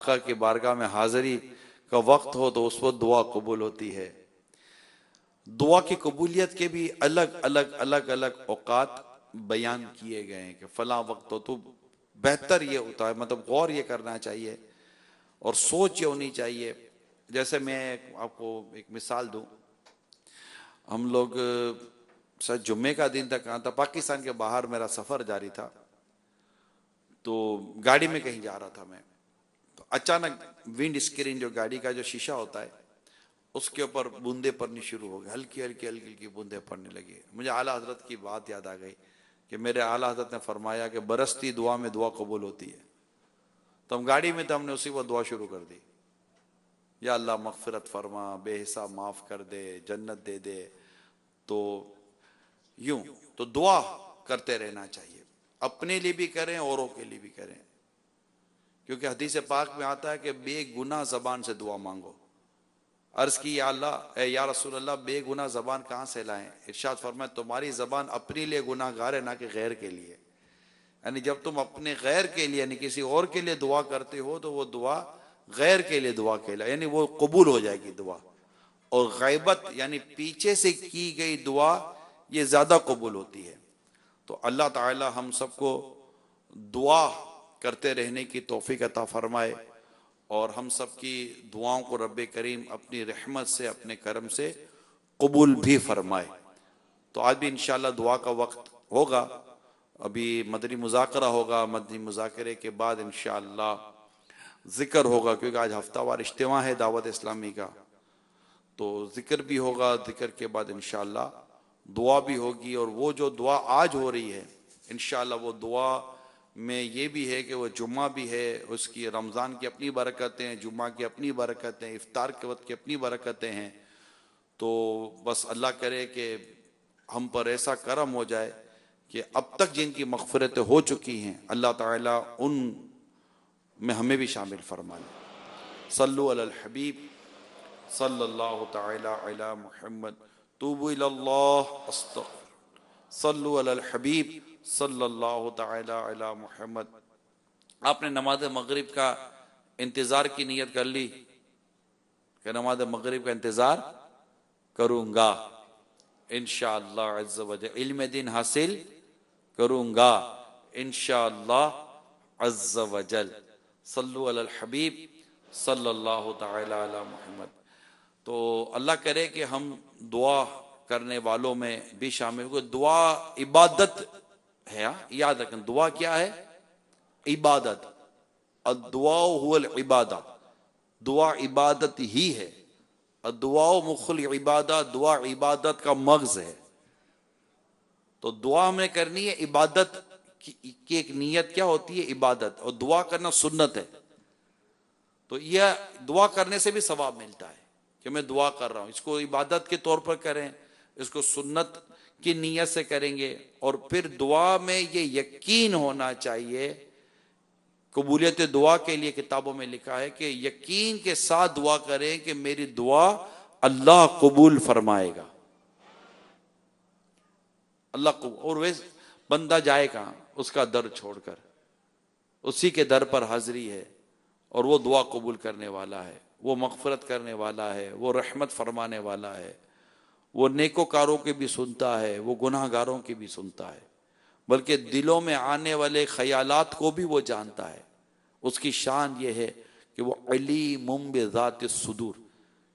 آقا کی بارگاہ میں حاضری کا وقت ہو تو اس وقت دعا قبول ہوتی ہے۔ دعا کی قبولیت کے بھی الگ الگ اوقات بیان کیے گئے ہیں کہ فلاں وقت تو بہتر یہ ہوتا ہے، مطلب غور یہ کرنا چاہیے اور سوچ یہ ہونی چاہیے۔ جیسے میں آپ کو ایک مثال دوں، ہم لوگ شاید جمعے کا دن تک آتا، پاکستان کے باہر میرا سفر جاری تھا، تو گاڑی میں کہیں جا رہا تھا میں، تو اچانک ونڈ اسکرین جو گاڑی کا جو شیشہ ہوتا ہے اس کے اوپر بوندے پڑنی شروع ہو گئی، ہلکی ہلکی بوندے پڑنے لگی۔ مجھے اعلیٰ حضرت کی بات یاد آ گئی کہ میرے اعلیٰ حضرت نے فرمایا کہ برستی دعا میں دعا قبول ہوتی ہے۔ تو ہم گاڑی میں تھے، ہم نے اسی وقت دعا شروع کر دی، یا اللہ مغفرت فرما، بے حساب معاف کر دے، جنت دے دے۔ تو یوں تو دعا کرتے رہنا چاہیے، اپنے لیے بھی کریں اوروں کے لیے بھی کریں، کیونکہ حدیث پاک میں آتا ہے کہ بے گناہ زبان سے دعا مانگو۔ عرض کی یا اللہ، یا رسول اللہ، بے گناہ زبان کہاں سے لائیں؟ ارشاد فرمائے تمہاری زبان اپنے لیے گناہ گار ہے، نہ کہ غیر کے لیے۔ یعنی جب تم اپنے غیر کے لیے یعنی کسی اور کے لیے دعا کرتے ہو تو وہ دعا غیر کے لیے دعا کہلائے، یعنی وہ قبول ہو جائے گی دعا۔ اور غیبت یعنی پیچھے سے کی گئی دعا یہ زیادہ قبول ہوتی ہے۔ تو اللہ تعالی ہم سب کو دعا کرتے رہنے کی توفیق عطا فرمائے، اور ہم سب کی دعاؤں کو رب کریم اپنی رحمت سے، اپنے کرم سے قبول بھی فرمائے۔ تو آج بھی انشاءاللہ دعا کا وقت ہوگا، ابھی مدنی مذاکرہ ہوگا، مدنی مذاکرے کے بعد انشاءاللہ ذکر ہوگا، کیونکہ آج ہفتہ وار اجتماع ہے دعوت اسلامی کا، تو ذکر بھی ہوگا، ذکر کے بعد انشاءاللہ دعا بھی ہوگی۔ اور وہ جو دعا آج ہو رہی ہے انشاءاللہ وہ دعا میں یہ بھی ہے کہ وہ جمعہ بھی ہے، اس کی رمضان کی اپنی برکتیں، جمعہ کی اپنی برکتیں، افطار کے وقت کی اپنی برکتیں ہیں۔ تو بس اللہ کرے کہ ہم پر ایسا کرم ہو جائے کہ اب تک جن کی مغفرتیں ہو چکی ہیں اللہ تعالیٰ ان میں ہمیں بھی شامل فرما لے۔ صلو علی الحبیب صلی اللہ تعالی علی محمد، توبوا الی اللہ استغفر، صلو علی الحبیب صلی اللہ تعالی علی محمد۔ آپ نے نماز مغرب کا انتظار کی نیت کر لی کہ نماز مغرب کا انتظار کروں گا انشاءاللہ عز و جل، علم دین حاصل کروں گا انشاءاللہ عز و جل۔ صلو علی الحبیب صلی اللہ تعالی علی محمد۔ تو اللہ کرے کہ ہم دعا کرنے والوں میں بھی شامل ہو۔ دعا عبادت ہے، یاد رکھیں دعا کیا ہے؟ عبادت۔ الدعاء هو العبادہ، دعا عبادت ہی ہے۔ الدعاء مخ العبادہ، دعا عبادت کا مغز ہے۔ تو دعا ہمیں کرنی ہے، عبادت کی ایک نیت کیا ہوتی ہے؟ عبادت، اور دعا کرنا سنت ہے۔ تو یہ دعا کرنے سے بھی ثواب ملتا ہے کہ میں دعا کر رہا ہوں، اس کو عبادت کے طور پر کریں، اس کو سنت کی نیت سے کریں گے۔ اور پھر دعا میں یہ یقین ہونا چاہیے، قبولیت دعا کے لیے کتابوں میں لکھا ہے کہ یقین کے ساتھ دعا کریں کہ میری دعا اللہ قبول فرمائے گا، اللہ قبول۔ اور وہ بندہ جائے کہاں؟ اس کا در چھوڑ کر، اسی کے در پر حاضری ہے، اور وہ دعا قبول کرنے والا ہے، وہ مغفرت کرنے والا ہے، وہ رحمت فرمانے والا ہے، وہ نیکوکاروں کی بھی سنتا ہے، وہ گناہ گاروں کی بھی سنتا ہے، بلکہ دلوں میں آنے والے خیالات کو بھی وہ جانتا ہے۔ اس کی شان یہ ہے کہ وہ علیم بذات الصدور،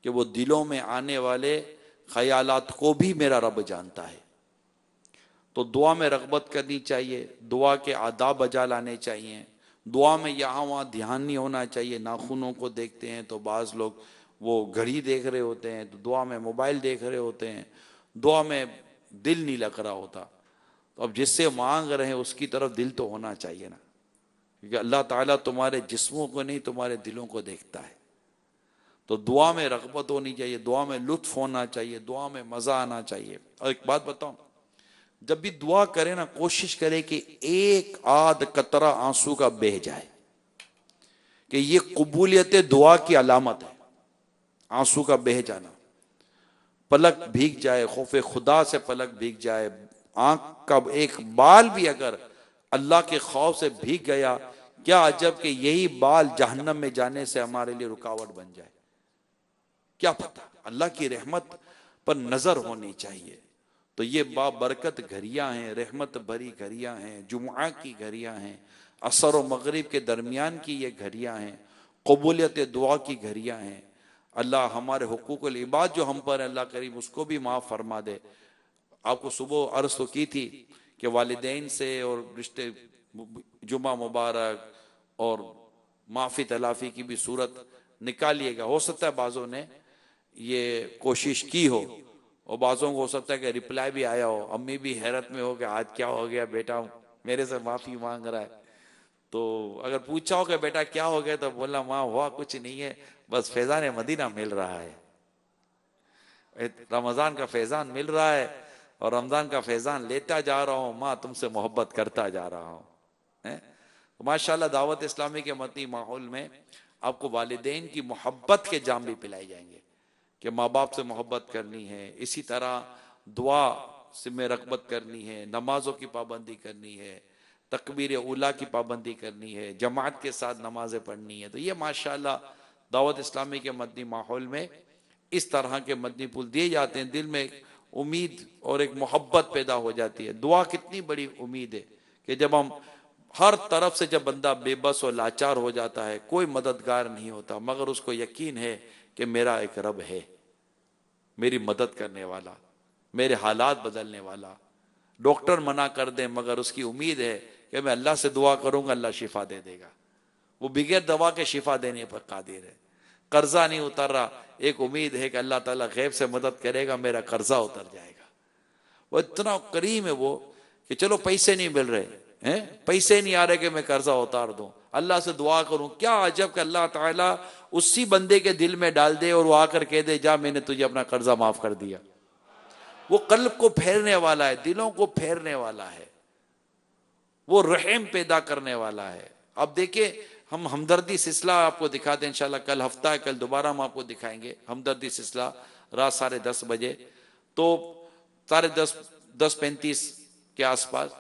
کہ وہ دلوں میں آنے والے خیالات کو بھی میرا رب جانتا ہے۔ تو دعا میں رغبت کرنی چاہیے، دعا کے آداب بجا لانے چاہیے، دعا میں یہاں وہاں دھیان نہیں ہونا چاہیے۔ ناخنوں کو دیکھتے ہیں تو بعض لوگ وہ گھڑی دیکھ رہے ہوتے ہیں، تو دعا میں موبائل دیکھ رہے ہوتے ہیں، دعا میں دل نہیں لگ رہا ہوتا۔ تو اب جس سے مانگ رہے ہیں اس کی طرف دل تو ہونا چاہیے نا، کیونکہ اللہ تعالیٰ تمہارے جسموں کو نہیں تمہارے دلوں کو دیکھتا ہے۔ تو دعا میں رغبت ہونی چاہیے، دعا میں لطف ہونا چاہیے، دعا میں مزہ آنا چاہیے۔ اور ایک بات بتاؤں، جب بھی دعا کرے نا کوشش کرے کہ ایک آدھ قطرہ آنسو کا بہہ جائے، کہ یہ قبولیت دعا کی علامت ہے، آنسو کا بہہ جانا، پلک بھیگ جائے، خوف خدا سے پلک بھیگ جائے، آنکھ کا ایک بال بھی اگر اللہ کے خوف سے بھیگ گیا کیا عجب کہ یہی بال جہنم میں جانے سے ہمارے لیے رکاوٹ بن جائے، کیا پتہ۔ اللہ کی رحمت پر نظر ہونی چاہیے۔ تو یہ بابرکت گھڑیاں ہیں، رحمت بھری گھڑیاں ہیں، جمعہ کی گھڑیاں ہیں، عصر و مغرب کے درمیان کی یہ گھڑیاں ہیں، قبولیت دعا کی گھڑیاں ہیں۔ اللہ ہمارے حقوق العباد جو ہم پر اللہ کریم اس کو بھی معاف فرما دے۔ آپ کو صبح عرض تو کی تھی کہ والدین سے اور رشتے، جمعہ مبارک اور معافی تلافی کی بھی صورت نکالیے گا۔ ہو سکتا ہے بعضوں نے یہ کوشش کی ہو اور بعضوں کو ہو سکتا ہے کہ رپلائی بھی آیا ہو، امی بھی حیرت میں ہو کہ آج کیا ہو گیا بیٹا میرے سے معافی مانگ رہا ہے۔ تو اگر پوچھا ہو کہ بیٹا کیا ہو گیا تو بولا ماں ہوا کچھ نہیں ہے، بس فیضان مدینہ مل رہا ہے، رمضان کا فیضان مل رہا ہے اور رمضان کا فیضان لیتا جا رہا ہوں، ماں تم سے محبت کرتا جا رہا ہوں۔ ماشاءاللہ دعوت اسلامی کے مدنی ماحول میں آپ کو والدین کی محبت کے جام بھی پلائے جائیں گے کہ ماں باپ سے محبت کرنی ہے، اسی طرح دعا سے میں رغبت کرنی ہے، نمازوں کی پابندی کرنی ہے، تکبیر اولیٰ کی پابندی کرنی ہے، جماعت کے ساتھ نمازیں پڑھنی ہے۔ تو یہ ماشاءاللہ دعوت اسلامی کے مدنی ماحول میں اس طرح کے مدنی پھول دیے جاتے ہیں، دل میں ایک امید اور ایک محبت پیدا ہو جاتی ہے۔ دعا کتنی بڑی امید ہے کہ جب ہم ہر طرف سے، جب بندہ بے بس اور لاچار ہو جاتا ہے، کوئی مددگار نہیں ہوتا، مگر اس کو یقین ہے کہ میرا ایک رب ہے، میری مدد کرنے والا، میرے حالات بدلنے والا۔ ڈاکٹر منع کر دیں مگر اس کی امید ہے کہ میں اللہ سے دعا کروں گا اللہ شفا دے دے گا، وہ بغیر دوا کے شفا دینے پر قادر ہے۔ قرضہ نہیں اتر رہا، ایک امید ہے کہ اللہ تعالیٰ غیب سے مدد کرے گا، میرا قرضہ اتر جائے گا۔ وہ اتنا کریم ہے وہ کہ چلو پیسے نہیں مل رہے، پیسے نہیں آ رہے کہ میں قرضہ اتار دوں، اللہ سے دعا کروں، کیا عجب کہ اللہ تعالیٰ اسی بندے کے دل میں ڈال دے اور وہ آ کر کہہ دے جا میں نے تجھے اپنا قرضہ معاف کر دیا۔ وہ قلب کو پھیرنے والا ہے، دلوں کو پھیرنے والا ہے، وہ رحم پیدا کرنے والا ہے۔ اب دیکھیں ہم ہمدردی سلسلہ آپ کو دکھاتے ہیں انشاءاللہ، کل ہفتہ ہے، کل دوبارہ ہم آپ کو دکھائیں گے ہمدردی سلسلہ رات 10:30 بجے، تو 10:35 کے آس پاس۔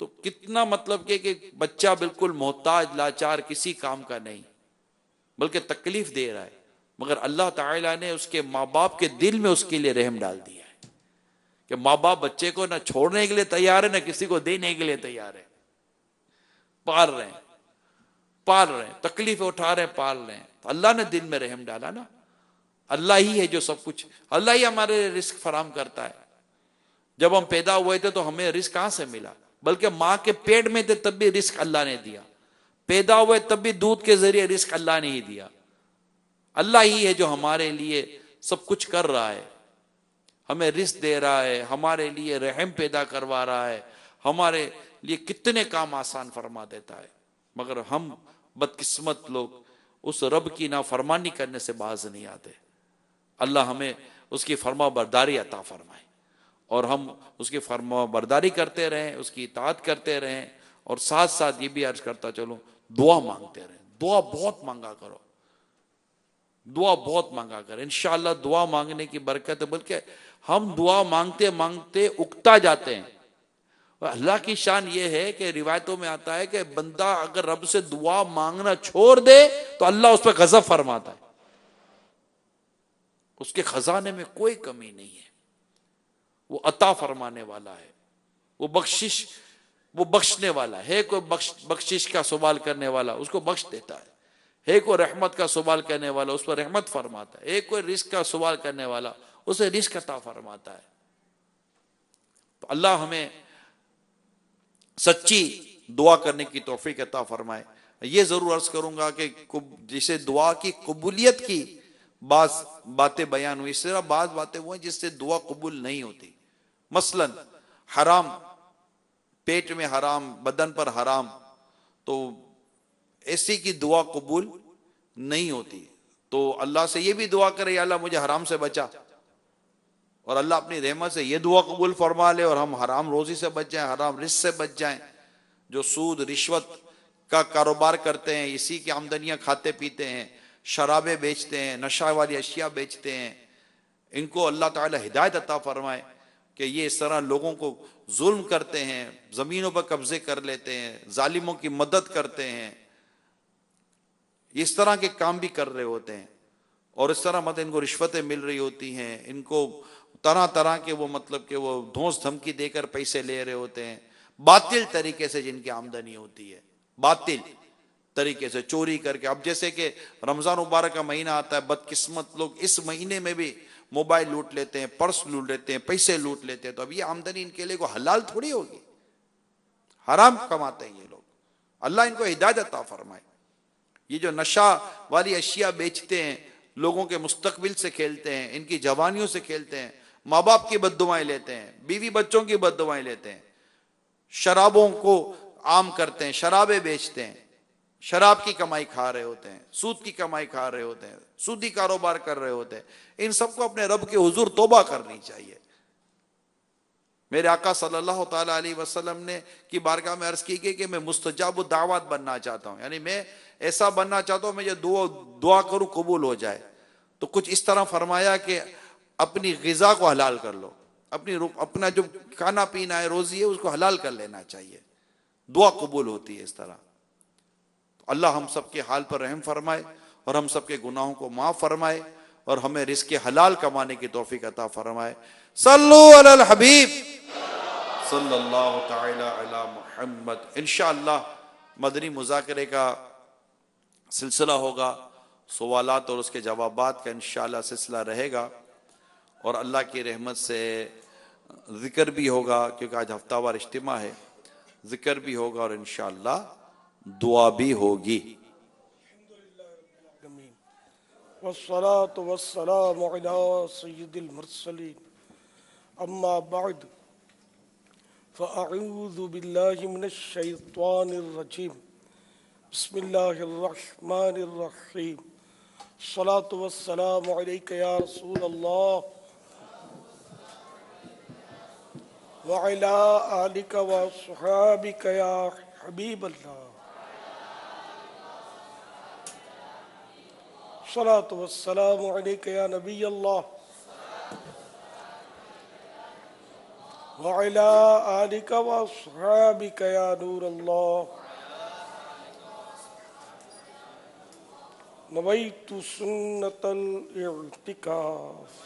تو کتنا مطلب کہ بچہ بالکل محتاج لاچار کسی کام کا نہیں، بلکہ تکلیف دے رہا ہے، مگر اللہ تعالیٰ نے اس کے ماں باپ کے دل میں اس کے لیے رحم ڈال دیا ہے کہ ماں باپ بچے کو نہ چھوڑنے کے لیے تیار ہے نہ کسی کو دینے کے لیے تیار ہے، پال رہے ہیں، تکلیف اٹھا رہے ہیں، پال رہے ہیں۔ تو اللہ نے دل میں رحم ڈالا نا، اللہ ہی ہے جو سب کچھ، اللہ ہی ہمارے رزق فراہم کرتا ہے۔ جب ہم پیدا ہوئے تھے تو ہمیں رزق کہاں سے ملا؟ بلکہ ماں کے پیٹ میں تھے تب بھی رزق اللہ نے دیا، پیدا ہوئے تب بھی دودھ کے ذریعے رزق اللہ نے ہی دیا۔ اللہ ہی ہے جو ہمارے لیے سب کچھ کر رہا ہے، ہمیں رزق دے رہا ہے، ہمارے لیے رحم پیدا کروا رہا ہے، ہمارے لیے کتنے کام آسان فرما دیتا ہے، مگر ہم بدقسمت لوگ اس رب کی نافرمانی کرنے سے باز نہیں آتے۔ اللہ ہمیں اس کی فرما برداری عطا فرمائے اور ہم اس کی فرما برداری کرتے رہیں، اس کی اطاعت کرتے رہیں، اور ساتھ ساتھ یہ بھی عرض کرتا چلوں دعا مانگتے رہیں، دعا بہت مانگا کرو، دعا بہت مانگا کریں، انشاءاللہ دعا مانگنے کی برکت ہے۔ بلکہ ہم دعا مانگتے مانگتے اکتا جاتے ہیں۔ اللہ کی شان یہ ہے کہ روایتوں میں آتا ہے کہ بندہ اگر رب سے دعا مانگنا چھوڑ دے تو اللہ اس پہ غضب فرماتا ہے، اس کے خزانے میں کوئی کمی نہیں ہے، وہ عطا فرمانے والا ہے، وہ بخشنے والا ہے۔ کوئی بخشش کا سوال کرنے والا اس کو بخش دیتا ہے کوئی رحمت کا سوال کرنے والا اس پر رحمت فرماتا ہے، کوئی رزق کا سوال کرنے والا اسے رزق عطا فرماتا ہے۔ تو اللہ ہمیں سچی دعا کرنے کی توفیق عطا فرمائے۔ یہ ضرور عرض کروں گا کہ جسے دعا کی قبولیت کی بعض باتیں بیان ہوئی، اس طرح بعض باتیں وہ ہیں جس سے دعا قبول نہیں ہوتی، مثلا حرام، پیٹ میں حرام، بدن پر حرام، تو ایسی کی دعا قبول نہیں ہوتی۔ تو اللہ سے یہ بھی دعا کرے یا اللہ مجھے حرام سے بچا، اور اللہ اپنی رحمت سے یہ دعا قبول فرما لے اور ہم حرام روزی سے بچ جائیں، حرام رزق سے بچ جائیں۔ جو سود رشوت کا کاروبار کرتے ہیں، اسی کی آمدنیاں کھاتے پیتے ہیں، شرابیں بیچتے ہیں، نشہ والی اشیاء بیچتے ہیں، ان کو اللہ تعالی ہدایت عطا فرمائے کہ یہ اس طرح لوگوں کو ظلم کرتے ہیں، زمینوں پر قبضے کر لیتے ہیں، ظالموں کی مدد کرتے ہیں، یہ اس طرح کے کام بھی کر رہے ہوتے ہیں، اور اس طرح مطلب ان کو رشوتیں مل رہی ہوتی ہیں، ان کو طرح طرح کے وہ مطلب کہ وہ دھونس دھمکی دے کر پیسے لے رہے ہوتے ہیں، باطل طریقے سے جن کی آمدنی ہوتی ہے، باطل طریقے سے چوری کر کے. اب جیسے کہ رمضان مبارک کا مہینہ آتا ہے، بدقسمت لوگ اس مہینے میں بھی موبائل لوٹ لیتے ہیں، پرس لوٹ لیتے ہیں، پیسے لوٹ لیتے ہیں. تو اب یہ آمدنی ان کے لیے کوئی حلال تھوڑی ہوگی، حرام کماتے ہیں یہ لوگ. اللہ ان کو ہدایت عطا فرمائے. یہ جو نشہ والی اشیاء بیچتے ہیں، لوگوں کے مستقبل سے کھیلتے ہیں، ان کی جوانیوں سے کھیلتے ہیں، ماں باپ کی بد دعائیں لیتے ہیں، بیوی بچوں کی بد دعائیں لیتے ہیں، شرابوں کو عام کرتے ہیں، شرابیں بیچتے ہیں، شراب کی کمائی کھا رہے ہوتے ہیں، سود کی کمائی کھا رہے ہوتے ہیں، سودی کاروبار کر رہے ہوتے ہیں. ان سب کو اپنے رب کے حضور توبہ کرنی چاہیے. میرے آقا صلی اللہ تعالیٰ علیہ وسلم نے کی بارگاہ میں عرض کی کہ میں مستجاب الدعوات بننا چاہتا ہوں، یعنی میں ایسا بننا چاہتا ہوں میں یہ دعا کروں قبول ہو جائے. تو کچھ اس طرح فرمایا کہ اپنی غذا کو حلال کر لو، اپنا جو کھانا پینا ہے، روزی ہے، اس کو حلال کر لینا چاہیے، دعا قبول ہوتی ہے اس طرح. اللہ ہم سب کے حال پر رحم فرمائے اور ہم سب کے گناہوں کو معاف فرمائے اور ہمیں رزق حلال کمانے کی توفیق عطا فرمائے. صلو علی الحبیب صلی اللہ تعالی علی محمد. انشاءاللہ مدنی مذاکرے کا سلسلہ ہوگا، سوالات اور اس کے جوابات کا انشاءاللہ سلسلہ رہے گا، اور اللہ کی رحمت سے ذکر بھی ہوگا، کیونکہ آج ہفتہ وار اجتماع ہے، ذکر بھی ہوگا اور انشاءاللہ دعا بھی ہوگی. والصلاة والسلام على سید المرسلین. اما بعد فاعوذ باللہ من الشیطان الرجیم. بسم اللہ الرحمن الرحیم. الصلاة والسلام علیک یا رسول اللہ وعلی آلک وصحابک یا حبیب اللہ. الصلاة والسلام علیک یا نبی اللہ وعلی آلک واصحابک یا نور اللہ. نویت سنت الاعتکاف.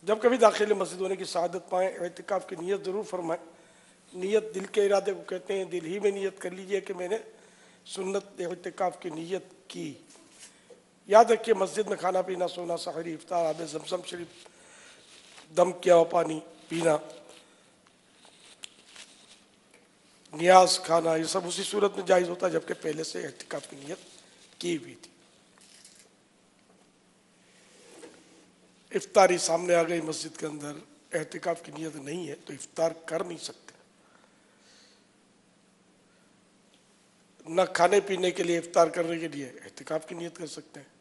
جب کبھی داخل مسجد ہونے کی سعادت پائیں، اعتکاف کی نیت ضرور فرمائیں. نیت دل کے ارادے کو کہتے ہیں. دل ہی میں نیت کر لیجئے کہ میں نے سنت اعتکاف کی نیت کی. یاد رکھیے مسجد میں کھانا پینا، سونا، سحری، افطار، آب زمزم شریف، دم کیا ہوا پانی پینا، نیاز کھانا، یہ سب اسی صورت میں جائز ہوتا ہے جبکہ پہلے سے اعتکاف کی نیت کی ہوئی تھی. افطاری سامنے آ گئی مسجد کے اندر، اعتکاف کی نیت نہیں ہے تو افطار کر نہیں سکتے. نہ کھانے پینے کے لیے، افطار کرنے کے لیے اعتکاف کی نیت کر سکتے ہیں.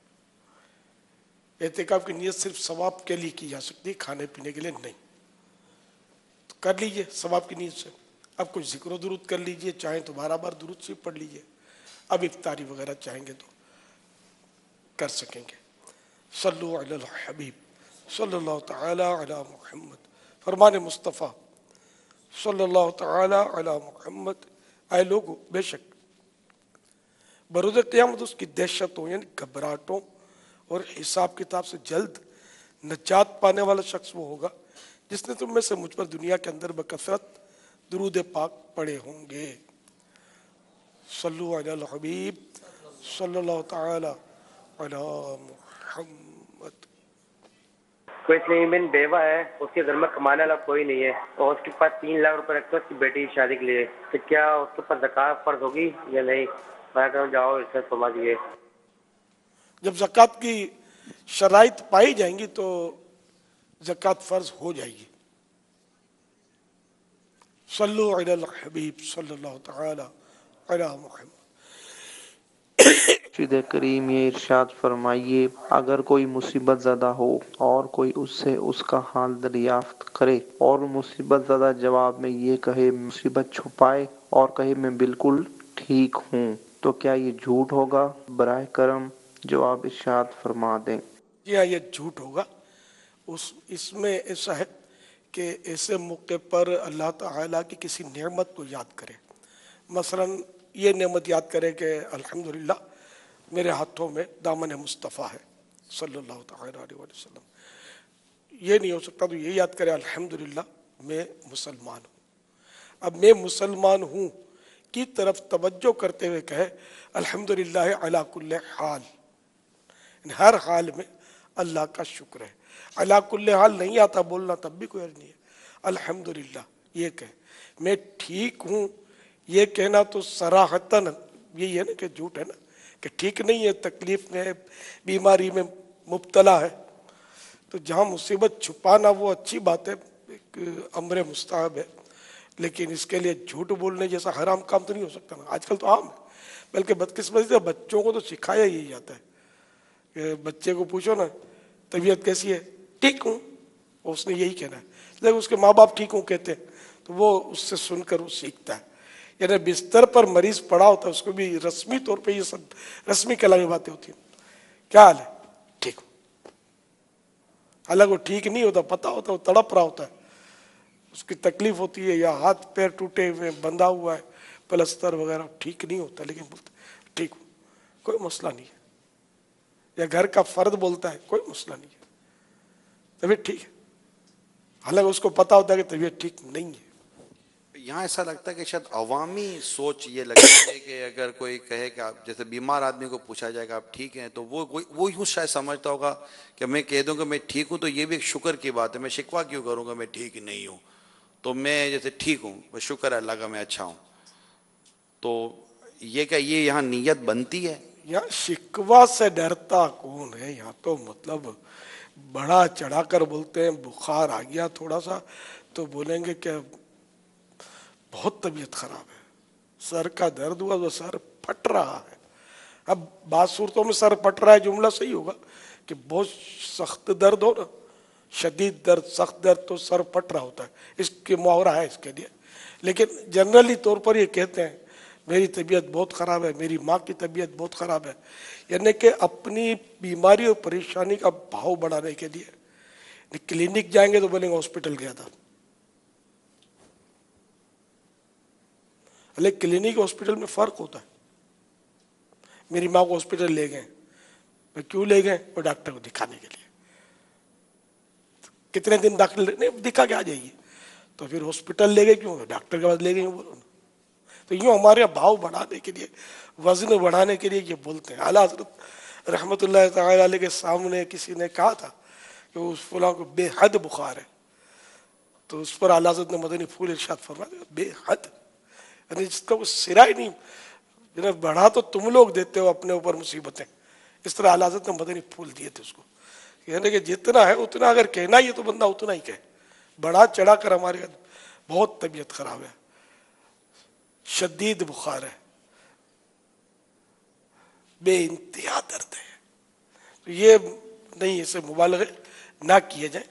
اعتکاف کی نیت صرف ثواب کے لیے کی جا سکتی ہے، کھانے پینے کے لیے نہیں. تو کر لیجئے ثواب کی نیت سے. اب کچھ ذکر و درود کر لیجئے، چاہیں تو 12 بار درود شریف پڑھ لیجئے. اب افطاری وغیرہ چاہیں گے تو کر سکیں گے. صلو علی الحبیب صلی اللہ تعالی علی محمد. فرمان مصطفیٰ صلی اللہ تعالی علی محمد. اے لوگو، بے شک بروز قیامت اس کی دہشتوں یعنی گھبراہٹوں اور حساب کتاب سے جلد نجات پانے والا شخص وہ ہوگا جس نے تم میں سے مجھ پر دنیا کے اندر بکثرت درود پاک پڑھے ہوں گے. صلو علی الحبیب صلی اللہ تعالی علی محمد. کوئی سلیمن بیوہ ہے، اس کے گھر میں کمانے والا کوئی نہیں ہے اور اس کے پاس 3 لاکھ روپے رکھتے ہیں اس کی بیٹی کی شادی کے لیے، تو کیا اس کے اوپر زکوٰۃ فرض ہوگی یا نہیں؟ میں کہوں جاؤ اس سے فرما دیجیے. جب زکوٰۃ کی شرائط پائی جائیں گی تو زکوٰۃ فرض ہو جائے گی. صلو علی الحبیب صلی اللہ تعالی علی محمد. رشید کریم یہ ارشاد فرمائیے، اگر کوئی مصیبت زدہ ہو اور کوئی اس سے اس کا حال دریافت کرے اور مصیبت زدہ جواب میں یہ کہے مصیبت چھپائے اور کہے میں بالکل ٹھیک ہوں، تو کیا یہ جھوٹ ہوگا؟ براہ کرم جواب ارشاد فرما دیں. جی ہاں، یہ جھوٹ ہوگا. اس میں ایسا ہے کہ ایسے موقع پر اللہ تعالیٰ کی کسی نعمت کو یاد کرے. مثلا یہ نعمت یاد کرے کہ الحمدللہ میرے ہاتھوں میں دامن مصطفیٰ ہے صلی اللہ تعالیٰ علیہ وسلم. یہ نہیں ہو سکتا تو یہ یاد کرے الحمدللہ میں مسلمان ہوں. اب میں مسلمان ہوں کی طرف توجہ کرتے ہوئے کہے الحمدللہ علی کل حال، ہر حال میں اللہ کا شکر ہے. علی کل حال نہیں آتا بولنا تب بھی کوئی عرض نہیں ہے. الحمدللہ یہ کہ میں ٹھیک ہوں، یہ کہنا تو صراحتاً یہی ہے نا کہ جھوٹ ہے نا، کہ ٹھیک نہیں ہے، تکلیف میں بیماری میں مبتلا ہے. تو جہاں مصیبت چھپانا وہ اچھی بات ہے، ایک امر مستحب ہے، لیکن اس کے لیے جھوٹ بولنے جیسا حرام کام تو نہیں ہو سکتا نا. آج کل تو عام ہے، بلکہ بدقسمتی سے بچوں کو تو سکھایا یہی جاتا ہے کہ بچے کو پوچھو نا طبیعت کیسی ہے، ٹھیک ہوں، اس نے یہی کہنا ہے. لیکن اس کے ماں باپ ٹھیک ہوں کہتے ہیں تو وہ اس سے سن کر وہ سیکھتا ہے. یعنی بستر پر مریض پڑا ہوتا ہے، اس کو بھی رسمی طور پہ یہ سب رسمی کلامی باتیں ہوتی ہیں. کیا حال ہے؟ ٹھیک ہوں. حالانکہ وہ ٹھیک نہیں ہوتا، پتہ ہوتا وہ تڑپ رہا ہوتا ہے، اس کی تکلیف ہوتی ہے، یا ہاتھ پیر ٹوٹے ہوئے بندھا ہوا ہے پلستر وغیرہ، ٹھیک نہیں ہوتا، لیکن بولتا ہے ٹھیک ہوں، کوئی مسئلہ نہیں ہے. یا گھر کا فرد بولتا ہے کوئی مسئلہ نہیں ہے، طبیعت ٹھیک ہے، حالانکہ اس کو پتا ہوتا ہے کہ طبیعت ٹھیک نہیں ہے. یہاں ایسا لگتا ہے کہ شاید عوامی سوچ یہ لگتی ہے کہ اگر کوئی کہے کہ آپ جیسے بیمار آدمی کو پوچھا جائے کہ آپ ٹھیک ہیں تو وہ یوں شاید سمجھتا ہوگا کہ میں کہہ دوں کہ میں ٹھیک ہوں تو یہ بھی ایک شکر کی بات ہے. میں شکوہ کیوں کروں گا میں ٹھیک نہیں ہوں، تو میں جیسے ٹھیک ہوں بس شکر ہے اللہ کا میں اچھا ہوں. تو یہ کہ یہ یہاں نیت بنتی ہے. یہاں شکوہ سے ڈرتا کون ہے؟ یہاں تو مطلب بڑا چڑھا کر بولتے ہیں. بخار آ گیا تھوڑا سا تو بولیں گے کہ بہت طبیعت خراب ہے، سر کا درد ہوا تو سر پھٹ رہا ہے. اب بعض صورتوں میں سر پھٹ رہا ہے جملہ صحیح ہوگا کہ بہت سخت درد ہو نا، شدید درد، سخت درد، تو سر پھٹ رہا ہوتا ہے، اس کے محاورہ ہے اس کے لیے. لیکن جنرلی طور پر یہ کہتے ہیں میری طبیعت بہت خراب ہے، میری ماں کی طبیعت بہت خراب ہے، یعنی کہ اپنی بیماری اور پریشانی کا بھاؤ بڑھانے کے لیے. کلینک جائیں گے تو بولیں گے ہاسپٹل گیا تھا. لیکن کلینک ہاسپٹل میں فرق ہوتا ہے. میری ماں کو ہاسپٹل لے گئے، میں کیوں لے گئے؟ وہ ڈاکٹر کو دکھانے کے لیے. کتنے دن داخل نہیں دکھا کے آ جائیے، تو پھر ہاسپٹل لے گئے کیوں؟ ڈاکٹر کے پاس لے گئے بولو نا. تو یوں ہمارے بھاؤ بڑھانے کے لیے، وزن بڑھانے کے لیے یہ بولتے ہیں. اعلیٰ حضرت رحمت اللہ تعالی علیہ کے سامنے کسی نے کہا تھا کہ اس فلاں کو بے حد بخار ہے، تو اس پر اعلیٰ حضرت نے مدنی پھول ارشاد فرمایا بے حد، یعنی جس کا وہ سرا ہی نہیں. بڑھا تو تم لوگ دیتے ہو اپنے اوپر مصیبتیں. اس طرح اعلیٰ حضرت نے مدنی پھول دیے تھے اس کو، یعنی کہ جتنا ہے اتنا اگر کہنا ہی ہے تو بندہ اتنا ہی کہے. بڑھا چڑھا کر ہمارے بہت طبیعت خراب ہے، شدید بخار ہے، بے انتہا درد ہے، تو یہ نہیں، اسے مبالغے نہ کیے جائیں.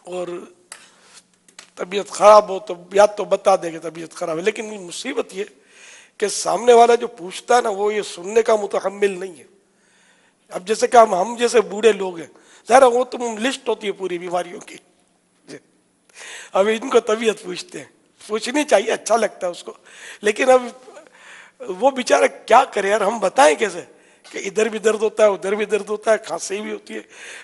اور طبیعت خراب ہو تو یا تو بتا دے کہ طبیعت خراب ہے، لیکن مصیبت یہ کہ سامنے والا جو پوچھتا ہے نا وہ یہ سننے کا متحمل نہیں ہے. اب جیسے کہ ہم جیسے بوڑھے لوگ ہیں، ظاہر وہ تم لسٹ ہوتی ہے پوری بیماریوں کی، اب ان کو طبیعت پوچھتے ہیں، پوچھنی چاہیے، اچھا لگتا ہے اس کو، لیکن اب وہ بیچارہ کیا کرے یار، ہم بتائیں کیسے کہ ادھر بھی درد ہوتا ہے، ادھر بھی درد ہوتا ہے، کھانسی بھی ہوتی ہے،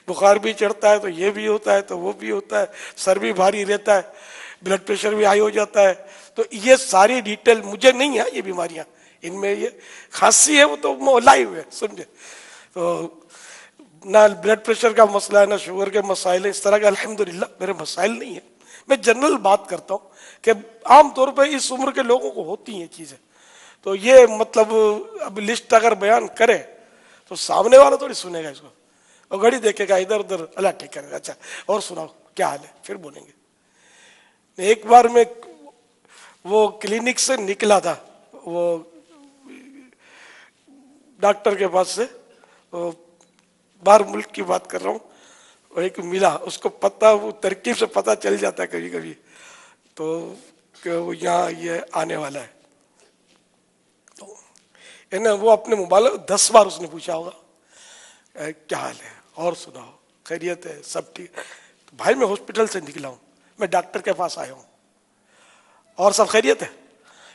بخار بھی چڑھتا ہے تو یہ بھی ہوتا ہے تو وہ بھی ہوتا ہے، سر بھی بھاری رہتا ہے، بلڈ پریشر بھی ہائی ہو جاتا ہے. تو یہ ساری ڈیٹیل مجھے نہیں ہے، یہ بیماریاں ان میں یہ کھانسی ہے وہ تو لائیو ہے سمجھے. تو نہ بلڈ پریشر کا مسئلہ ہے، نہ شوگر کے مسائل ہیں، اس طرح کے الحمدللہ میرے مسائل نہیں ہیں. میں جنرل بات کرتا ہوں کہ عام طور پہ اس عمر کے لوگوں کو ہوتی ہیں چیزیں. تو یہ مطلب اب لسٹ اگر بیان کرے تو سامنے والا تھوڑی سنے گا اس کو، اور گھڑی دیکھے گا ادھر ادھر، اللہ ٹھیک کرے گا، اچھا اور سناؤ کیا حال ہے، پھر بولیں گے. ایک بار میں وہ کلینک سے نکلا تھا، وہ ڈاکٹر کے پاس سے، باہر ملک کی بات کر رہا ہوں، اور ایک ملا، اس کو پتہ، وہ ترکیب سے پتہ چل جاتا ہے کبھی کبھی تو کہ وہ یہاں یہ آنے والا ہے. تو وہ اپنے موبائل 10 بار اس نے پوچھا ہوگا کیا حال ہے اور سناؤ خیریت ہے سب ٹھیک. بھائی میں ہاسپٹل سے نکلا ہوں، میں ڈاکٹر کے پاس آیا ہوں، اور سب خیریت ہے.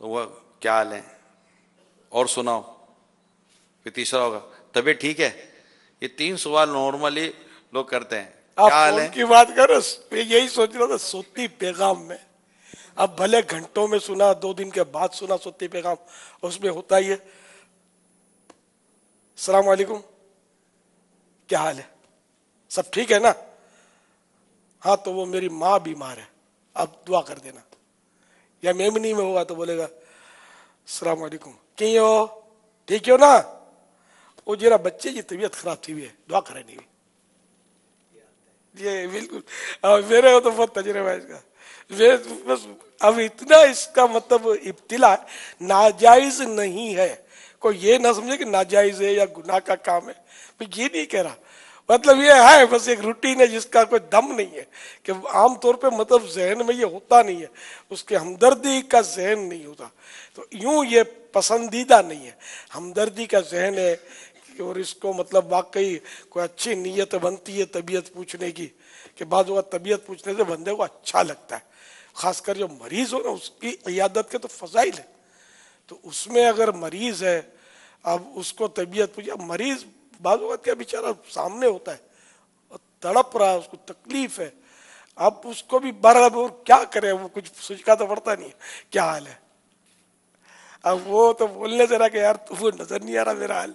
تو وہ کیا حال ہے اور سناؤ. پھر تیسرا ہوگا طبیعت ٹھیک ہے. یہ 3 سوال نارملی لوگ کرتے ہیں. آپ کیا حال فون ہے؟ کی بات کرو، میں یہی سوچ رہا تھا صوتی پیغام میں. اب بھلے گھنٹوں میں سنا، 2 دن کے بعد سنا صوتی پیغام، اس میں ہوتا ہی ہے السلام علیکم، کیا حال ہے، سب ٹھیک ہے نا؟ ہاں تو وہ میری ماں بیمار ہے، اب دعا کر دینا. یا میمنی میں ہوا تو بولے گا السلام علیکم، کہیں ہو ٹھیک ہو نا؟ وہ جرا بچے کی طبیعت خراب تھی ہوئی ہے، دعا کرے نہیں. یہ بالکل میرے کو تو بہت تجربہ ہے اس کا. بس اب اتنا اس کا مطلب ابتلا ناجائز نہیں ہے. کوئی یہ نہ سمجھے کہ ناجائز ہے یا گناہ کا کام ہے، میں یہ نہیں کہہ رہا. مطلب یہ ہے بس ایک روٹین ہے جس کا کوئی دم نہیں ہے، کہ عام طور پہ مطلب ذہن میں یہ ہوتا نہیں ہے، اس کے ہمدردی کا ذہن نہیں ہوتا. تو یوں یہ پسندیدہ نہیں ہے. ہمدردی کا ذہن ہے، اور اس کو مطلب واقعی کوئی اچھی نیت بنتی ہے طبیعت پوچھنے کی، کہ بعض اوقات طبیعت پوچھنے سے بندے کو اچھا لگتا ہے. خاص کر جو مریض ہو نا، اس کی عیادت کے تو فضائل ہے. تو اس میں اگر مریض ہے، اب اس کو طبیعت پوچھے، اب مریض بعض اوقات کیا بیچارہ سامنے ہوتا ہے اور تڑپ رہا ہے، اس کو تکلیف ہے. اب اس کو بھی برابر کیا کرے، وہ کچھ سوچ تو پڑتا نہیں ہے کیا حال ہے. اب وہ تو بولنے سے رہا کہ یار تمہیں نظر نہیں آ رہا میرا حال،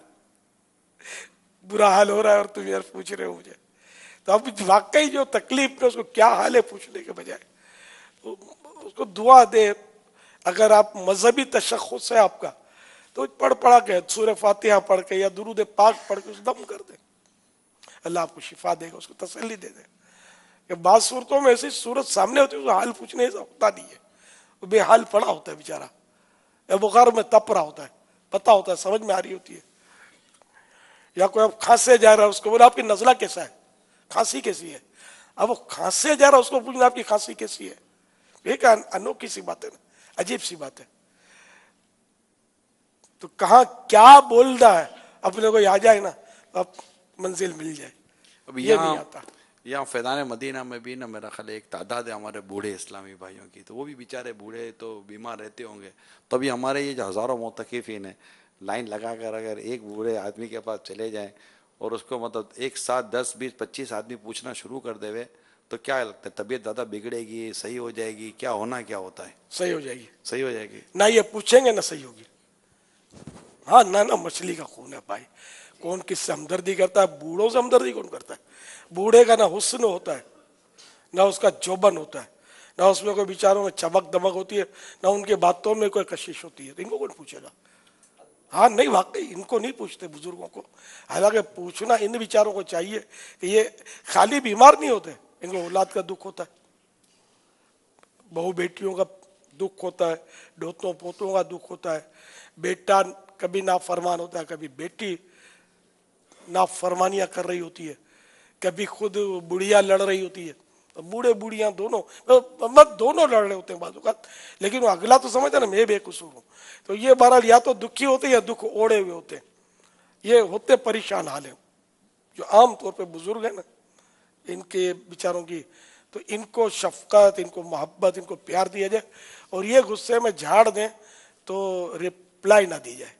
برا حال ہو رہا ہے اور تم یار پوچھ رہے ہو مجھے. تو اب واقعی جو تکلیف میں اس کو کیا حال ہے پوچھنے کے بجائے اس کو دعا دے. اگر آپ مذہبی تشخص ہے آپ کا تو پڑھا کے سورہ فاتحہ پڑھ کے یا درود پاک پڑھ کے اس دم کر دے، اللہ آپ کو شفا دے گا، اس کو تسلی دے دے. کہ بعض صورتوں میں ایسی صورت سامنے ہوتی ہے اس کو حال پوچھنے سے ہوتا نہیں ہے، وہ بے حال پڑا ہوتا ہے بیچارہ، یا بخار میں تپ رہا ہوتا ہے، پتہ ہوتا ہے، سمجھ میں آ رہی ہوتی ہے. یا کوئی اب کھانسے جا رہا ہے، اس کو بولا آپ کی نزلہ کیسا ہے، کھانسی کیسی ہے. اب وہ کھانسے جا رہا ہے، اس کو پوچھنا آپ کی کھانسی کیسی ہے. ایک انوکھی سی بات ہے نا، عجیب سی بات ہے. تو کہاں کیا بول رہا ہے اپنے کو آ جائے نا، اب منزل مل جائے. اب یہ نہیں آتا. یہاں فیضان مدینہ میں بھی نا میرا خیال ایک تعداد ہے ہمارے بوڑھے اسلامی بھائیوں کی، تو وہ بھی بیچارے بوڑھے تو بیمار رہتے ہوں گے. تو ابھی ہمارے یہ جو ہزاروں معتکفین ہیں، لائن لگا کر اگر ایک بوڑھے آدمی کے پاس چلے جائیں اور اس کو مطلب ایک ساتھ 10 20 25 آدمی پوچھنا شروع کر دے ہوئے، تو کیا لگتا ہے طبیعت زیادہ بگڑے گی، صحیح ہو جائے گی، کیا ہونا کیا ہوتا ہے؟ صحیح ہو جائے گی. صحیح ہو جائے گی. نہ یہ پوچھیں گے نہ صحیح ہوگی. ہاں نہ مچھلی کا خون ہے بھائی، کون کس سے ہمدردی کرتا ہے؟ بوڑھوں سے ہمدردی کون کرتا ہے؟ بوڑھے کا نہ حسن ہوتا ہے، نہ اس کا جوبن ہوتا ہے، نہ اس میں کوئی بیچاروں میں چمک دمک ہوتی ہے، نہ ان کی باتوں میں کوئی کشش ہوتی ہے. تو ان کو کون پوچھے گا؟ ہاں نہیں، واقعی ان کو نہیں پوچھتے بزرگوں کو. حالانکہ پوچھنا ان بیچاروں کو چاہیے کہ یہ خالی بیمار نہیں ہوتے، ان کو اولاد کا دکھ ہوتا ہے، بہو بیٹیوں کا دکھ ہوتا ہے، ڈوتوں پوتوں کا دکھ ہوتا ہے. بیٹا کبھی نافرمان ہوتا ہے، کبھی بیٹی نافرمانیاں کر رہی ہوتی ہے، کبھی خود بڑھیا لڑ رہی ہوتی ہے. بوڑھے بوڑھیاں دونوں لڑ رہے ہوتے ہیں بعض اوقات، لیکن وہ اگلا تو سمجھتا نا میں بے قصور ہوں. تو یہ بہرحال یا تو دکھی ہوتے یا دکھ اوڑے ہوئے ہوتے، یہ ہوتے پریشان حال ہیں. جو عام طور پہ بزرگ ہیں نا، ان کے بیچاروں کی تو ان کو شفقت، ان کو محبت، ان کو پیار دیا جائے، اور یہ غصے میں جھاڑ دیں تو رپلائی نہ دی جائے،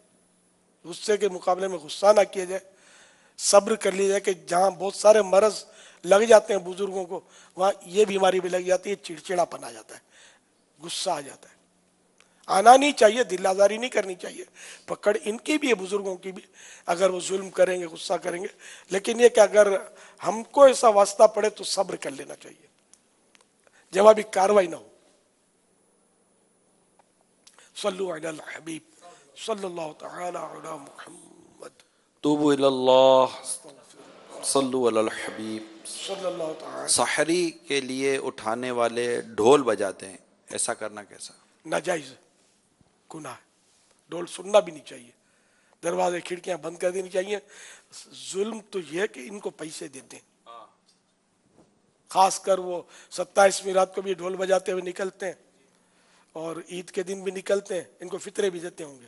غصے کے مقابلے میں غصہ نہ کیا جائے، صبر کر لیا جائے. کہ جہاں بہت سارے مرض لگ جاتے ہیں بزرگوں کو، وہاں یہ بیماری بھی لگ جاتی ہے، چڑچڑا پن آ جاتا ہے، غصہ آ جاتا ہے. آنا نہیں چاہیے، دل آزاری نہیں کرنی چاہیے، پکڑ ان کی بھی ہے بزرگوں کی بھی، اگر وہ ظلم کریں گے غصہ کریں گے. لیکن یہ کہ اگر ہم کو ایسا واسطہ پڑے تو صبر کر لینا چاہیے، جوابی کاروائی نہ ہو. صلو علی الحبیب صلی اللہ تعالی علی محمد. توبوا الی اللہ، صلو علی الحبیب. صلی اللہ تعالی. سحری کے لیے اٹھانے والے ڈھول بجاتے ہیں، ایسا کرنا کیسا؟ ناجائز ہے، گناہ ہے. ڈھول سننا بھی نہیں چاہیے، دروازے کھڑکیاں بند کر دینی چاہیے. ظلم تو یہ ہے کہ ان کو پیسے دیتے ہیں، خاص کر وہ 27ویں رات کو بھی ڈھول بجاتے ہوئے نکلتے ہیں، اور عید کے دن بھی نکلتے ہیں، ان کو فطرے بھی دیتے ہوں گے.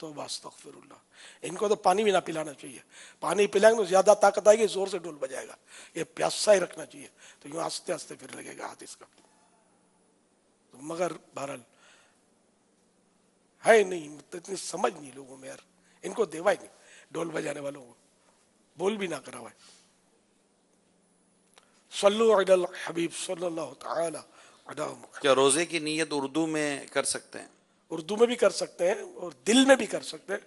تو استغفر اللہ، ان کو تو پانی بھی نہ پلانا چاہیے. پانی پلائیں گے تو زیادہ طاقت آئے گی، زور سے ڈھول بجائے گا. یہ پیاسا ہی رکھنا چاہیے، تو یوں آستے آستے پھر لگے گا ہاتھ اس کا. مگر بہرحال ہے نہیں، اتنی سمجھ نہیں لوگوں میں یار، ان کو دیوا ہی نہیں ڈھول بجانے والوں کو، بول بھی نہ کرا ہوا ہے۔ صلو علی الحبیب صلی اللہ تعالی علی محمد۔ کیا روزے کی نیت اردو میں کر سکتے ہیں؟ اردو میں بھی کر سکتے ہیں اور دل میں بھی کر سکتے ہیں،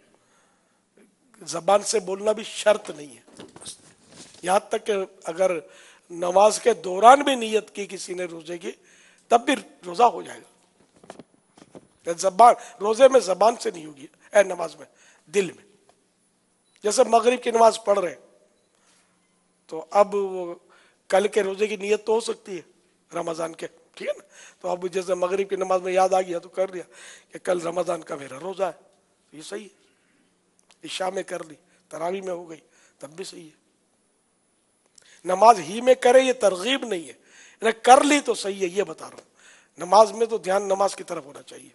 زبان سے بولنا بھی شرط نہیں ہے، یہاں تک کہ اگر نماز کے دوران بھی نیت کی کسی نے روزے کی تب بھی روزہ ہو جائے گا۔ زبان روزے میں زبان سے نہیں ہوگی، اے نماز میں دل میں، جیسے مغرب کی نماز پڑھ رہے تو اب وہ کل کے روزے کی نیت تو ہو سکتی ہے رمضان کے، ٹھیک ہے نا، تو اب جیسے مغرب کی نماز میں یاد آ گیا تو کر لیا کہ کل رمضان کا میرا روزہ ہے، یہ صحیح ہے۔ عشاء میں کر لی، تراویح میں ہو گئی، تب بھی صحیح ہے۔ نماز ہی میں کرے یہ ترغیب نہیں ہے، یعنی کر لی تو صحیح ہے، یہ بتا رہا ہوں، نماز میں تو دھیان نماز کی طرف ہونا چاہیے۔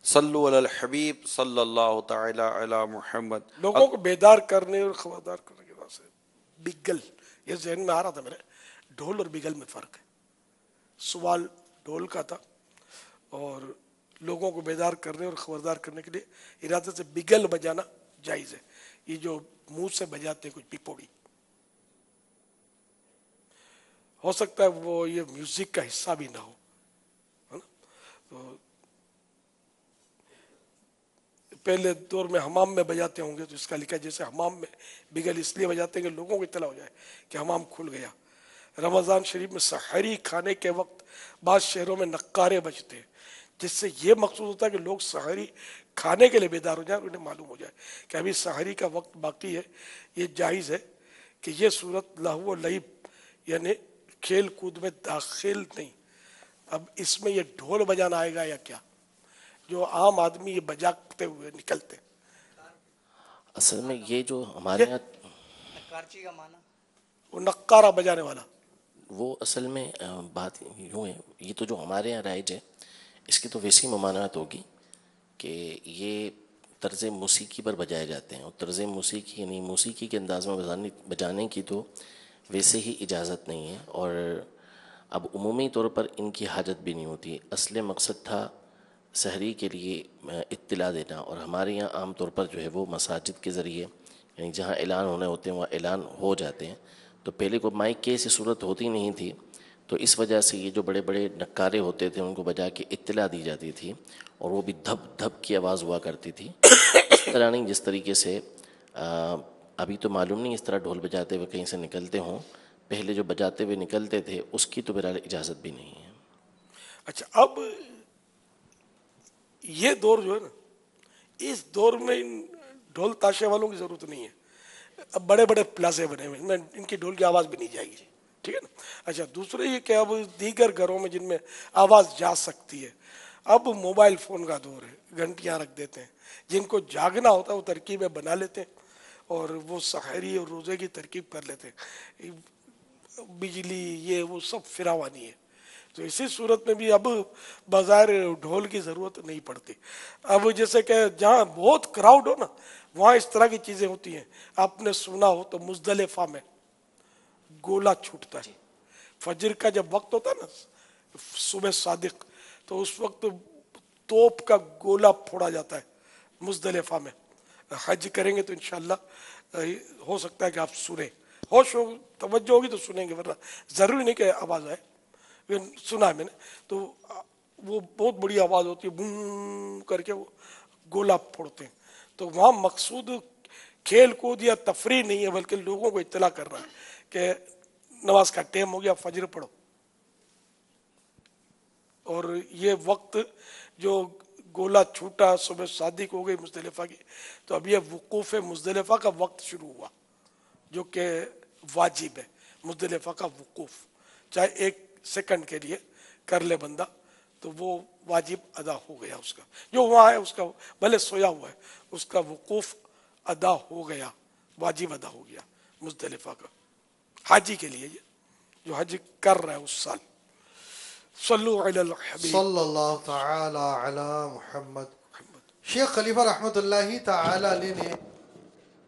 صلو علی الحبیب صلی اللہ تعالی علی محمد۔ لوگوں کو بیدار کرنے اور خبردار کرنے کے واسطے بگل، یہ ذہن میں آ رہا تھا میرے، ڈھول اور بگل میں فرق ہے۔ سوال ڈھول کا تھا اور لوگوں کو بیدار کرنے اور خبردار کرنے کے لیے ارادے سے بگل بجانا جائز ہے، یہ جو منہ سے بجاتے ہیں کچھ پپوڑی، ہو سکتا ہے وہ یہ میوزک کا حصہ بھی نہ ہو، ہے نا؟ تو پہلے دور میں حمام میں بجاتے ہوں گے تو اس کا لکھا ہے جیسے حمام میں بگل اس لیے بجاتے ہیں کہ لوگوں کو اطلاع ہو جائے کہ حمام کھل گیا۔ رمضان شریف میں سحری کھانے کے وقت بعض شہروں میں نقارے بجتے ہیں، جس سے یہ مقصود ہوتا ہے کہ لوگ سحری کھانے کے لیے بیدار ہو جائیں اور انہیں معلوم ہو جائے کہ ابھی سحری کا وقت باقی ہے۔ یہ جائز ہے کہ یہ صورت لہو و لعب یعنی کھیل کود میں داخل نہیں۔ اب اس میں یہ ڈھول بجانا آئے گا یا کیا، جو عام آدمی یہ بجاتے ہوئے نکلتے؟ اصل میں یہ جو ہمارے یہاں کارچی کا معنی وہ نقارہ بجانے والا، وہ اصل میں بات یوں ہے، یہ تو جو ہمارے یہاں رائج ہے اس کی تو ویسی ممانعت ہوگی کہ یہ طرز موسیقی پر بجائے جاتے ہیں، اور طرز موسیقی یعنی موسیقی کے انداز میں بجانے کی تو ویسے ہی اجازت نہیں ہے، اور اب عمومی طور پر ان کی حاجت بھی نہیں ہوتی۔ اصل مقصد تھا سحری کے لیے اطلاع دینا، اور ہمارے یہاں عام طور پر جو ہے وہ مساجد کے ذریعے یعنی جہاں اعلان ہونے ہوتے ہیں وہاں اعلان ہو جاتے ہیں، تو پہلے کو مائک کی ایسی صورت ہوتی نہیں تھی، تو اس وجہ سے یہ جو بڑے بڑے نکارے ہوتے تھے ان کو بجا کے اطلاع دی جاتی تھی، اور وہ بھی دھپ دھپ کی آواز ہوا کرتی تھی، اس طرح نہیں جس طریقے سے ابھی تو معلوم نہیں اس طرح ڈھول بجاتے ہوئے کہیں سے نکلتے ہوں، پہلے جو بجاتے ہوئے نکلتے تھے اس کی تو بہرحال اجازت بھی نہیں ہے۔ اچھا اب یہ دور جو ہے نا، اس دور میں ان ڈھول تاشے والوں کی ضرورت نہیں ہے، اب بڑے بڑے پلازے بنے ہوئے ہیں، ان کی ڈھول کی آواز بھی نہیں جائے گی، ٹھیک ہے نا۔ اچھا دوسرے یہ کہ اب دیگر گھروں میں جن میں آواز جا سکتی ہے، اب موبائل فون کا دور ہے، گھنٹیاں رکھ دیتے ہیں، جن کو جاگنا ہوتا ہے وہ ترکیبیں بنا لیتے ہیں اور وہ سحری اور روزے کی ترکیب کر لیتے ہیں، بجلی یہ وہ سب فراوانی ہے، تو اسی صورت میں بھی اب بظاہر ڈھول کی ضرورت نہیں پڑتی۔ اب جیسے کہ جہاں بہت کراؤڈ ہو نا وہاں اس طرح کی چیزیں ہوتی ہیں، آپ نے سنا ہو تو مزدلفہ میں گولا چھوٹتا ہے، فجر کا جب وقت ہوتا ہے نا صبح صادق، تو اس وقت توپ کا گولا پھوڑا جاتا ہے مزدلفہ میں۔ حج کریں گے تو انشاءاللہ ہو سکتا ہے کہ آپ سنیں، ہوش ہو توجہ ہوگی تو سنیں گے، ورنہ ضروری نہیں کہ آواز آئے، سنا ہے میں نے، تو وہ بہت بڑی آواز ہوتی ہے، بم کر کے وہ گولا پھوڑتے ہیں، تو وہاں مقصود کھیل کود یا تفریح نہیں ہے بلکہ لوگوں کو اطلاع کر رہا ہے کہ نماز کا ٹائم ہو گیا، فجر پڑھو۔ اور یہ وقت جو گولا چھوٹا صبح صادق ہو گئی مزدلفہ کی، تو اب یہ وقوف مزدلفہ کا وقت شروع ہوا جو کہ واجب ہے، مزدلفہ کا وقوف چاہے 1 سیکنڈ کے لیے کر لے بندہ تو وہ واجب ادا ہو گیا، اس کا جو وہاں ہے اس کا بھلے سویا ہوا ہے اس کا وقوف ادا ہو گیا، واجب ادا ہو گیا مزدلفہ کا، حاجی کے لیے جو حج کر رہا ہے اس سال۔ صلو علی الحبیب صلی اللہ تعالی علی محمد۔ شیخ خلیفہ رحمۃ اللہ تعالی علیہ نے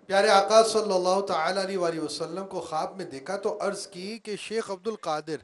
پیارے آقا صلی اللہ تعالی علیہ وآلہ وسلم کو خواب میں دیکھا تو عرض کی کہ شیخ عبد القادر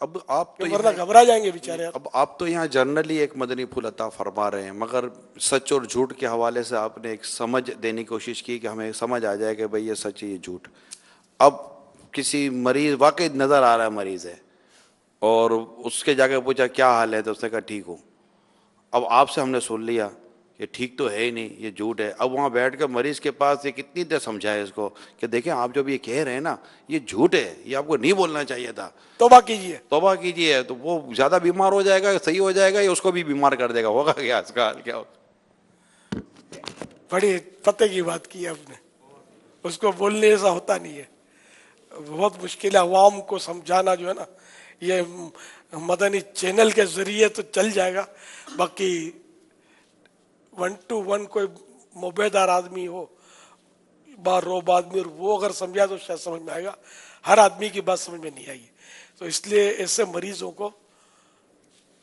اب آپ تو ورنہ گھبرا جائیں گے بیچارے. اب آپ تو یہاں جرنلی ایک مدنی پھول عطا فرما رہے ہیں، مگر سچ اور جھوٹ کے حوالے سے آپ نے ایک سمجھ دینے کی کوشش کی کہ ہمیں سمجھ آ جائے کہ بھئی یہ سچ ہے یہ جھوٹ. اب کسی مریض واقعی نظر آ رہا ہے مریض ہے اور اس کے جا کے پوچھا کیا حال ہے تو اس نے کہا ٹھیک ہوں. اب آپ سے ہم نے سن لیا کہ ٹھیک تو ہے ہی نہیں، یہ جھوٹ ہے. اب وہاں بیٹھ کر مریض کے پاس یہ کتنی دیر سمجھائے اس کو کہ دیکھیں آپ جب یہ کہہ رہے ہیں نا یہ جھوٹ ہے، یہ آپ کو نہیں بولنا چاہیے تھا، توبہ کیجئے. توبہ کیجیے. تو وہ زیادہ بیمار ہو جائے گا، صحیح ہو جائے گا، یا اس کو بھی بیمار کر دے گا؟ ہوگا کیا اس کا حال کیا ہوگا؟ بڑی پتے کی بات کی ہے آپ نے. اس کو بولنے ایسا ہوتا نہیں ہے، بہت مشکل ہے. عوام کو سمجھانا جو ہے نا، یہ مدنی چینل کے ذریعے تو چل جائے گا، باقی 1 to 1 کوئی موبیدار آدمی ہو، باروب آدمی، اور وہ اگر سمجھا تو شاید سمجھ میں آئے گا. ہر آدمی کی بات سمجھ میں نہیں آئی. تو اس لیے ایسے مریضوں کو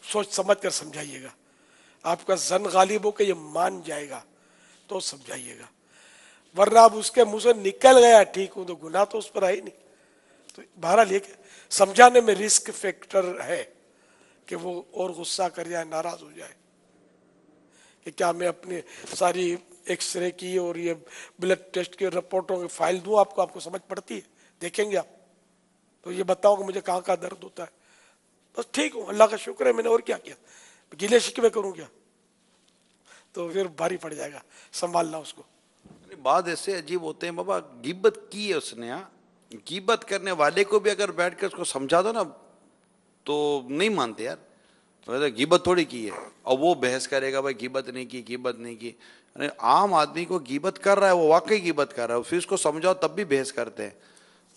سوچ سمجھ کر سمجھائیے گا. آپ کا زن غالب ہو کہ یہ مان جائے گا تو سمجھائیے گا، ورنہ اب اس کے منہ سے نکل گیا ٹھیک ہوں تو گناہ تو اس پر آئی نہیں. تو بہرحال یہ کہ سمجھانے میں رسک فیکٹر ہے کہ وہ اور غصہ کر جائے، ناراض ہو جائے کہ کیا میں اپنے ساری ایکس رے کی اور یہ بلڈ ٹیسٹ کی رپورٹوں کی فائل دوں آپ کو سمجھ پڑتی ہے؟ دیکھیں گے آپ تو یہ بتاؤ کہ مجھے کہاں کہاں درد ہوتا ہے. بس ٹھیک ہوں، اللہ کا شکر ہے، میں نے اور کیا کیا، گیلے شکوے کروں کیا؟ تو پھر بھاری پڑ جائے گا سنبھالنا اس کو. بعض ایسے عجیب ہوتے ہیں بابا، غیبت کی ہے اس نے، غیبت کرنے والے کو بھی اگر بیٹھ کے اس کو سمجھا دو نا تو نہیں مانتے یار، غیبت تھوڑی کی ہے. اور وہ بحث کرے گا بھائی غیبت نہیں کی، غیبت نہیں کی. عام آدمی کو غیبت کر رہا ہے، وہ واقعی غیبت کر رہا ہے، پھر اس کو سمجھاؤ تب بھی بحث کرتے ہیں.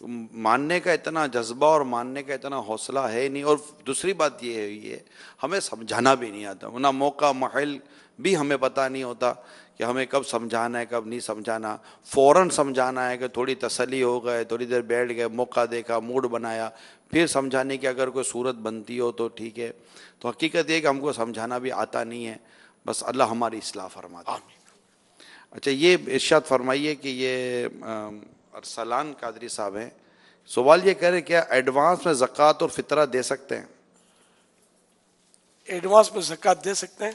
ماننے کا اتنا جذبہ اور ماننے کا اتنا حوصلہ ہے نہیں. اور دوسری بات یہ ہے، یہ ہمیں سمجھانا بھی نہیں آتا، نہ موقع محل بھی ہمیں پتہ نہیں ہوتا کہ ہمیں کب سمجھانا ہے کب نہیں سمجھانا. فوراً سمجھانا ہے کہ تھوڑی تسلی ہو گئے، تھوڑی دیر بیٹھ گئے، موقع دیکھا، موڈ بنایا، پھر سمجھانے کی اگر کوئی صورت بنتی ہو تو ٹھیک ہے. تو حقیقت یہ کہ ہم کو سمجھانا بھی آتا نہیں ہے، بس اللہ ہماری اصلاح فرماتا ہے. اچھا یہ ارشاد فرمائیے کہ یہ ارسلان قادری صاحب ہیں، سوال یہ کہہ رہے کیا ایڈوانس میں زکوٰۃ اور فطرہ دے سکتے ہیں؟ ایڈوانس میں زکوٰۃ دے سکتے ہیں،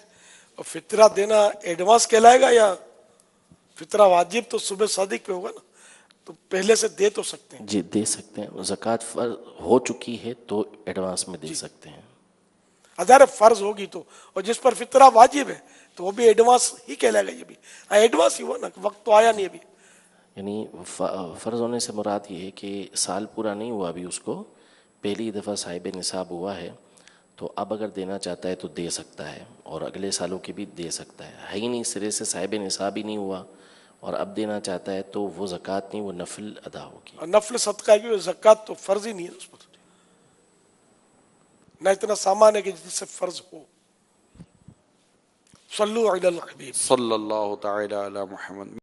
اور فطرہ دینا ایڈوانس کہلائے گا یا فطرہ واجب تو صبح صادق پہ ہوگا نا، تو پہلے سے دے تو سکتے ہیں. جی دے سکتے ہیں، زکوٰۃ فرض ہو چکی ہے تو ایڈوانس میں دے سکتے ہیں. ادھر فرض ہوگی تو، اور جس پر فطرہ واجب ہے تو وہ بھی ایڈوانس ہی کہلائے گا. یہ بھی ایڈوانس ہی ہوا نا، وقت تو آیا نہیں ابھی. یعنی فرض ہونے سے مراد یہ ہے کہ سال پورا نہیں ہوا ابھی، اس کو پہلی دفعہ صاحب نصاب ہوا ہے تو اب اگر دینا چاہتا ہے تو دے سکتا ہے، اور اگلے سالوں کے بھی دے سکتا ہے. ہے ہی نہیں، سرے سے صاحب نصاب ہی نہیں ہوا اور اب دینا چاہتا ہے تو وہ زکوٰۃ نہیں، وہ نفل ادا ہوگی. اور نفل صدقہ کی زکوٰۃ تو فرض ہی نہیں ہے اس پر، نہ اتنا سامان ہے کہ جس سے فرض ہو. صلو علی الحبیب صلی اللہ تعالی علی محمد.